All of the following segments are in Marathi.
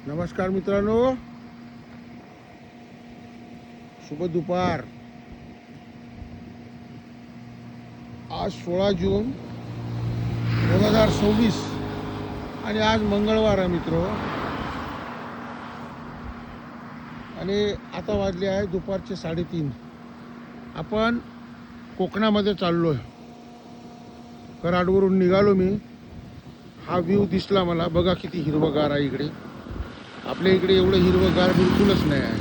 नमस्कार मित्रांनो, शुभ दुपार. आज 16 जून 2026 आणि आज मंगळवार आहे मित्र. आणि आता वाजले आहे दुपारचे 3:30. आपण कोकणामध्ये चाललो आहे. कराडवरून निघालो मी. हा व्ह्यू दिसला मला. बघा किती हिरवगार आहे इकडे. आपल्या इकडे एवढं हिरवगार बिलकुलच नाही आहे.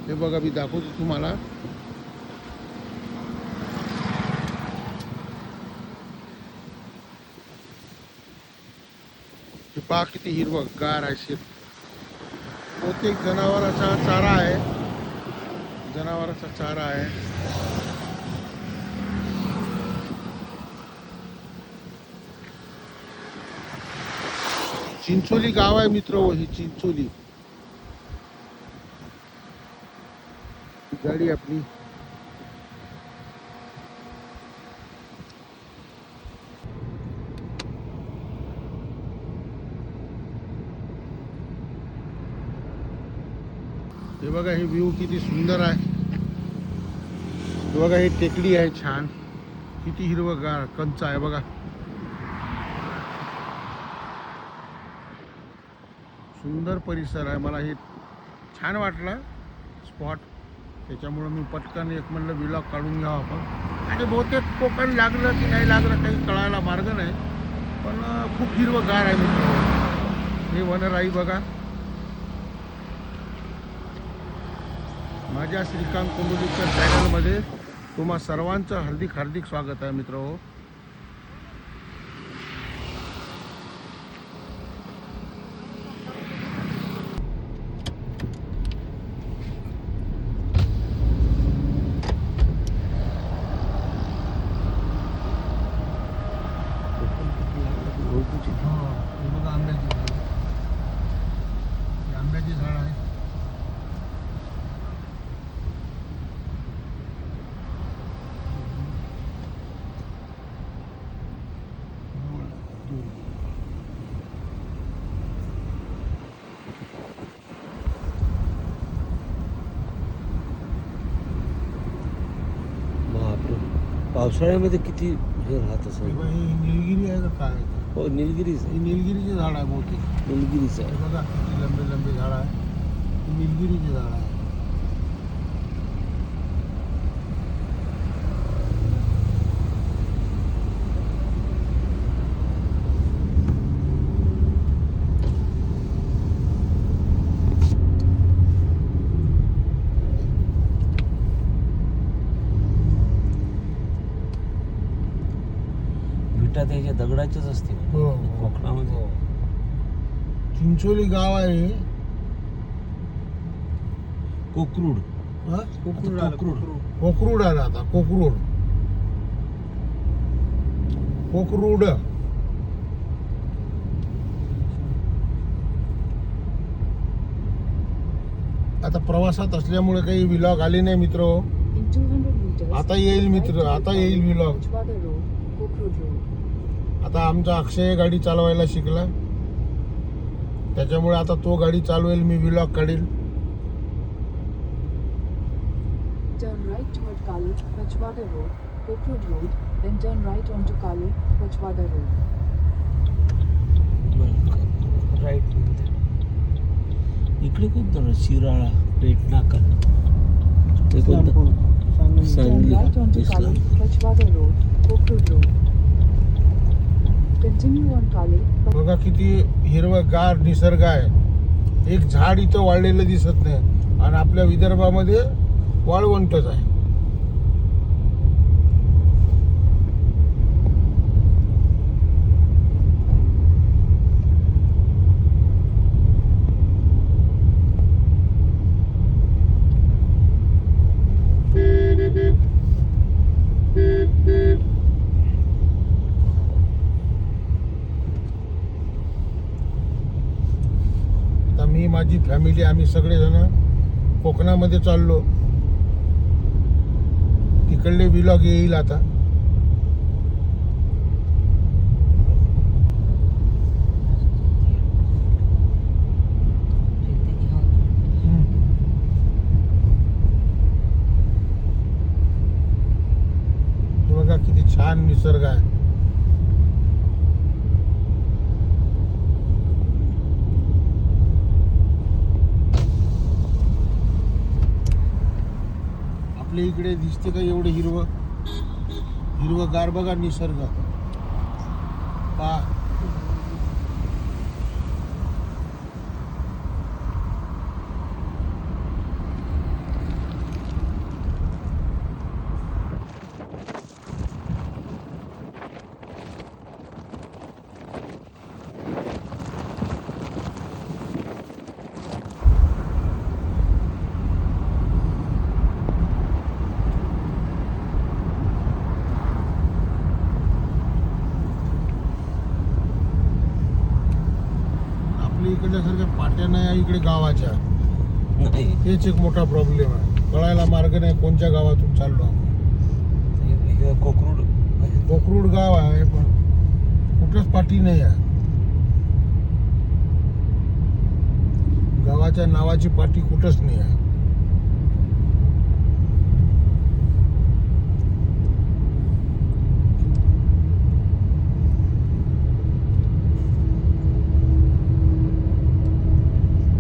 हे बघा, मी दाखवतो तुम्हाला. हे पहा किती हिरवगार आहे शेत. बहुतेक जनावरांचा चारा आहे. जनावरांचा चारा आहे. चिंचोली गाव आहे मित्र. ही चिंचोली गाडी आपली. हे बघा, हे व्ह्यू किती सुंदर आहे. हे बघा, ही टेकडी आहे छान. किती हिरवगार कंच आहे बघा. सुंदर परिसर आहे. मला हे छान वाटलं स्पॉट. त्याच्यामुळं मी पटकन एक म्हणलं व्लॉग काढून घ्यावं आपण. आणि बहुतेक कोकण लागलं की नाही लागलं काही कळायला मार्ग नाही. पण खूप हिरवगार आहे मित्र. हे वनराई बघा. माझ्या श्रीकांत कोंडोलीकर चॅनलमध्ये तुम्हा सर्वांचं हार्दिक हार्दिक स्वागत आहे मित्र. आंब्याची झाड आहे. पावसाळ्यामध्ये किती हे राहत असेल. ही निलगिरी आहे का काय? हो, निलगिरीच आहे. ही निलगिरीचे झाड आहे बहुतेक. निलगिरीच आहे. हे बघा किती लंबे लंबे झाड आहे. ही निलगिरीचे झाड आहे. विटा त्याच्या दगडाच्याच असते हो. कोकणामध्ये. चिंचोली गाव आहे. कोकरूड. हा? कोकरूड. कोकरूड आहे आता. कोकरूड. कोकरूड. आता प्रवासात असल्यामुळे काही व्लॉग आले नाही मित्र. आता येईल मित्र. आता येईल व्लॉग. आता आमचा अक्षय गाडी चालवायला शिकला. त्याच्यामुळे आता तो गाडी चालवेल, मी vlog काढील. Turn right toward Kali, Pachwada Road, Kokrud Road, then turn right onto Kali, Pachwada Road. Right. इकडे कोणतं शिराळा, पेटनाका, ते कोणतं? Turn Sangli, right onto Islam. Kali, Pachwada Road, Kokrud Road. Continue on Kali. बघा किती हिरवगार निसर्ग आहे. एक झाड इथं वाढलेलं दिसत नाही. आणि आपल्या विदर्भामध्ये वाळवंटच आहे. आता मी, माझी फॅमिली, आम्ही सगळेजण कोकणामध्ये चाललो. तिकडले व्लॉग येईल आता. निसर्ग आहे. आपल्या इकडे दिसते का एवढं हिरवगार बघा निसर्ग पहा. इकडल्यासारख्या पाट्या नाही आहे इकडे गावाच्या. नाही हेच एक मोठा प्रॉब्लेम आहे. कळायला मार्ग नाही कोणत्या गावातून चाललो आपण. हे कोकरूड गाव आहे पण कुठंच पाटी नाही आहे. गावाच्या नावाची पाटी कुठंच नाही आहे.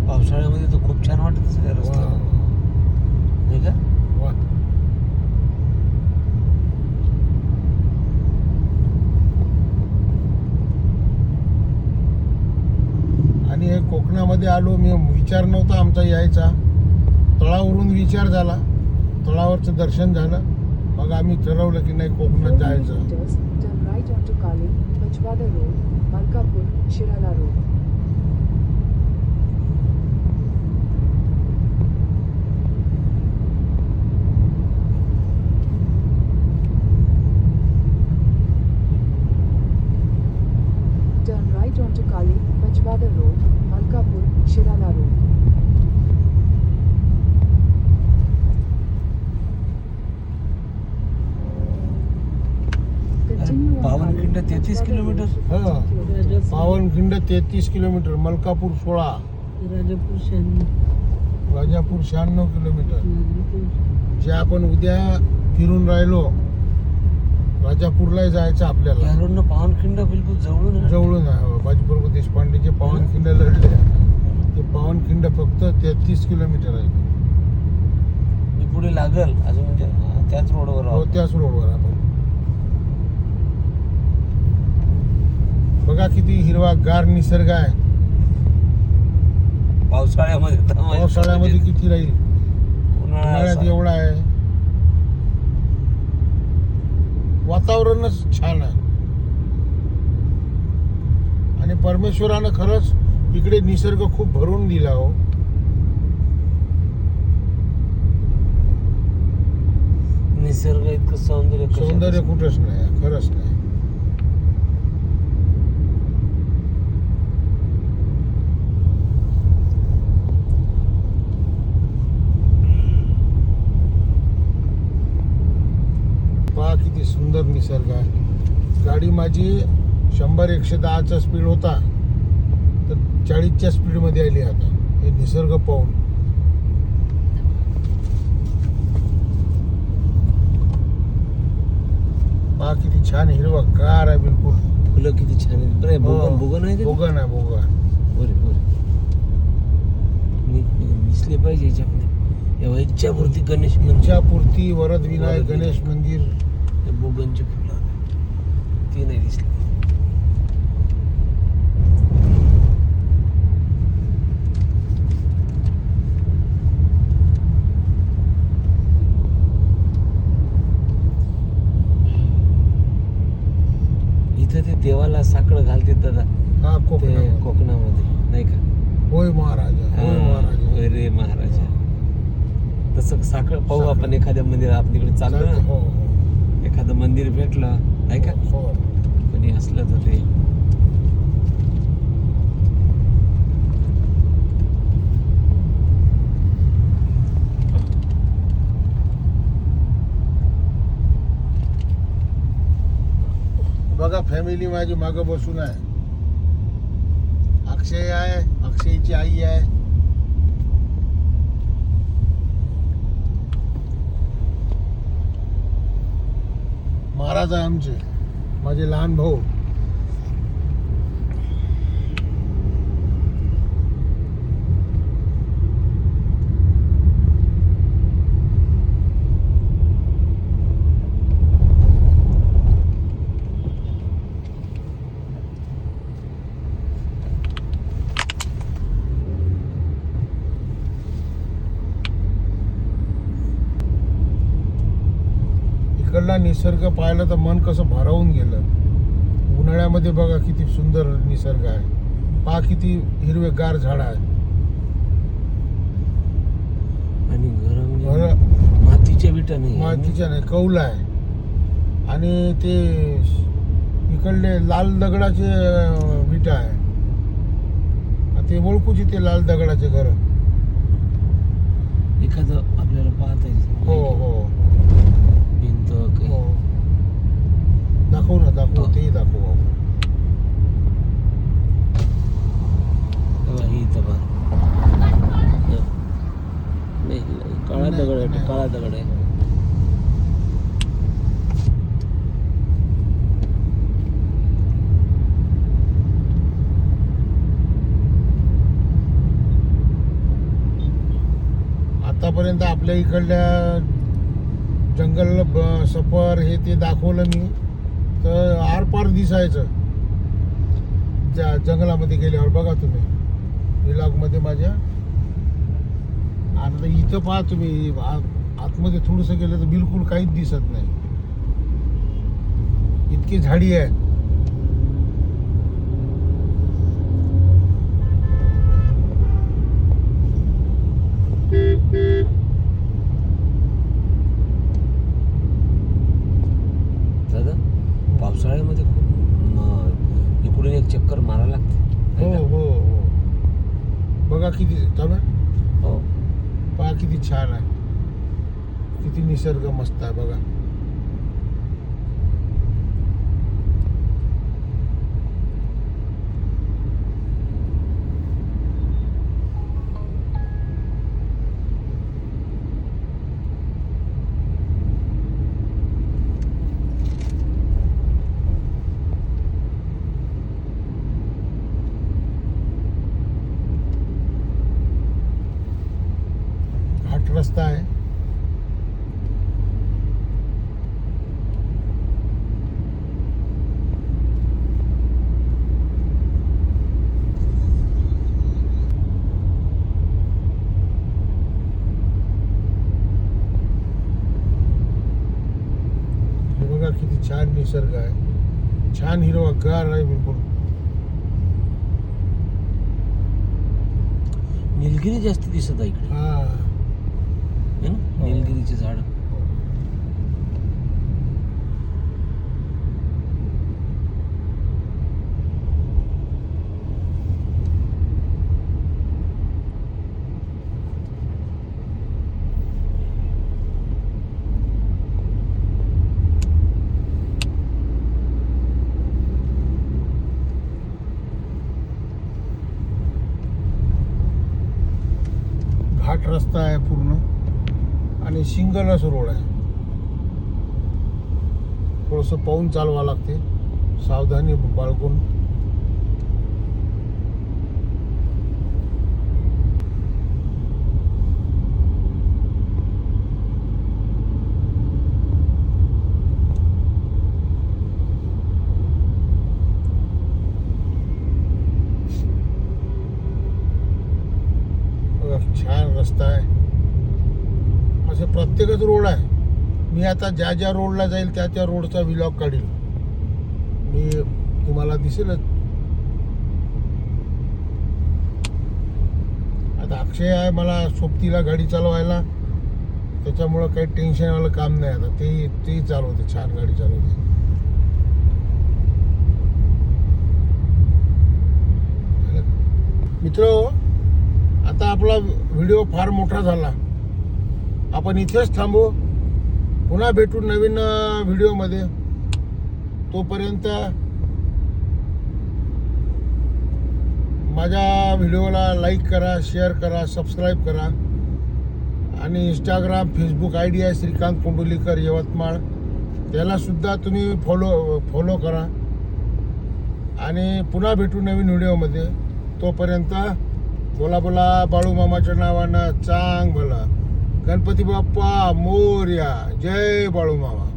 पावसाळ्यामध्ये तर खूप छान वाटत असेल रस्ता, वा, नाही का? वा. आणि हे कोकणामध्ये आलो मी, विचार नव्हता आमचा यायचा. तळावरून विचार झाला, तळावरचं दर्शन झालं, मग आम्ही ठरवलं की नाही कोकणात 400 जायचं. meters, turn right onto Kali, Pachwada Road, Malkapur, Shirala Road. Turn right onto Kali, Pachwada Road, Malkapur, Shirala Road. Continue on Pawankhind Kali, 33 Pachwada kilometre. Road, हा. 15 kilometers. पावनखिंड 33 किलोमीटर, मलकापूर 16, राजापूर शहाण्णव, राजापूर 96 किलोमीटर. नागपूर. जे आपण उद्या फिरून राहिलो, राजापूरला जायचं आपल्याला. या रोडनं पावनखिंड बिलकुल जवळून आहे. जवळून आहे. बाजीप्रभू देशपांडेचे पावनखिंड लढले, ते पावनखिंड फक्त 33 किलोमीटर आहे. मी पुढे लागल अजून, म्हणजे त्याच रोडवर हो, आहोत. त्याच रोडवर आपण. बघा किती हिरवागार निसर्ग आहे. पावसाळ्यामध्ये तर म्हणजे पावसाळ्यामध्ये किती राहील, उन्हाळ्यात उन्हाळ्यात एवढा आहे. वातावरणच छान आहे. आणि परमेश्वरानं खरंच इकडे निसर्ग खूप भरून दिला हो. निसर्ग इतकं सौंदर्य सौंदर्य कुठंच नाही, खरंच नाही. पहा किती सुंदर निसर्ग आहे. गाडी माझी 100-110चा स्पीड होता, तर 40च्या स्पीडमध्ये आली आता हे निसर्ग पाहून. पहा किती छान हिरवागार आहे बिलकुल. फुलं किती छान आहेत. बरं, बोगन बोगन आहे का? बोगन आहे, बोगन. बरे बरे दिसले पाहिजे याच्यामध्ये. तेव्हा इच्छापूर्ती गणेश मंदिर, इच्छापूर्ती वरद विनायक गणेश मंदिर. ते बोगनचे फुलं ते नाही दिसले. इथं ते देवाला साखळ घालते दादा, हा ते कोकण. कोकणामध्ये, नाही का? होय महाराजा, होय महाराजा. होय रे महाराजा. तसं साखळ पाहू साखळ. आपण एखाद्या मंदिरात. आपण इकडे चाललो चालतं, ना, हो हो, एखादं मंदिर भेटलं, नाही का, हो. कोणी असलं तर ते. बघा फॅमिली माझी मागं बसून आहे. अक्षय आहे, अक्षयची आई आहे. महाराज आहे आमचे. माझे लहान भाऊ. इकडला निसर्ग पाहिला तर मन कसं भारावून गेलं. उन्हाळ्यामध्ये बघा किती सुंदर निसर्ग आहे. पहा किती हिरवेगार झाड आहे. आणि घर मातीच्या विटा नाही आहे. मातीच्या नाही, कौल आहे. आणि ते इकडले लाल दगडाचे विटा आहे. ते ओळखूची ते लाल दगडाचे घर. एखादं आपल्याला पाहता येईल. हो हो भिंत काही. हो दाखवू ना, दाखवू, तेही दाखवू आपण. तेव्हा ही इथं पहा. नाही काळा नाही, दगड आहे. नाही. काळा दगड आहे. आतापर्यंत आपल्या इकडल्या जंगल सफर हे ते दाखवलं मी, तर आरपार दिसायचं त्या जंगलामध्ये गेल्यावर. बघा तुम्ही व्लॉगमध्ये माझ्या. आणि इथं पहा तुम्ही, आतमध्ये थोडंसं गेलं तर बिलकुल काहीच दिसत नाही. इतकी झाडी आहे. दादा पावसाळ्यामध्ये खूप इकडून एक चक्कर मारायला लागते. हो हो हो बघा किती चालू आहे. हो. पहा किती छान आहे. किती निसर्ग मस्त आहे बघा. घाट रस्ता आहे. हे बघा किती छान निसर्ग आहे. छान हिरवागार आहे बिलकुल. निलगिरी जास्त दिसत आहे इकडे. हा है ना? निलगिरीचे झाड. घाट रस्ता आहे पूर्ण. आणि सिंगलच रोड आहे. थोडंसं पाहून चालवा लागते, सावधानी बाळगून. बघा, छान रस्ता आहे. असे प्रत्येकच रोड आहे. मी आता ज्या ज्या रोडला जाईल त्या त्या रोडचा व्लॉग काढील मी, तुम्हाला दिसेलच. आता अक्षय आहे मला सोबतीला गाडी चालवायला, त्याच्यामुळं काही टेन्शनवालं काम नाही. आता तेही चालवते, छान गाडी चालवते. मित्र, आता आपला व्हिडिओ फार मोठा झाला. आपण इथेच थांबू. पुन्हा भेटू नवीन व्हिडिओमध्ये. तोपर्यंत माझ्या व्हिडिओला लाईक करा, शेअर करा, सबस्क्राईब करा. आणि इंस्टाग्राम फेसबुक ID आहे श्रीकांत कोंडोलीकर यवतमाळ. त्याला सुद्धा तुम्ही फॉलो करा. आणि पुन्हा भेटू नवीन व्हिडिओमध्ये. तोपर्यंत बोला बोला बाळू मामाच्या नावानं चांग भला. गणपती बाप्पा मोरया. जय बाळू मामा.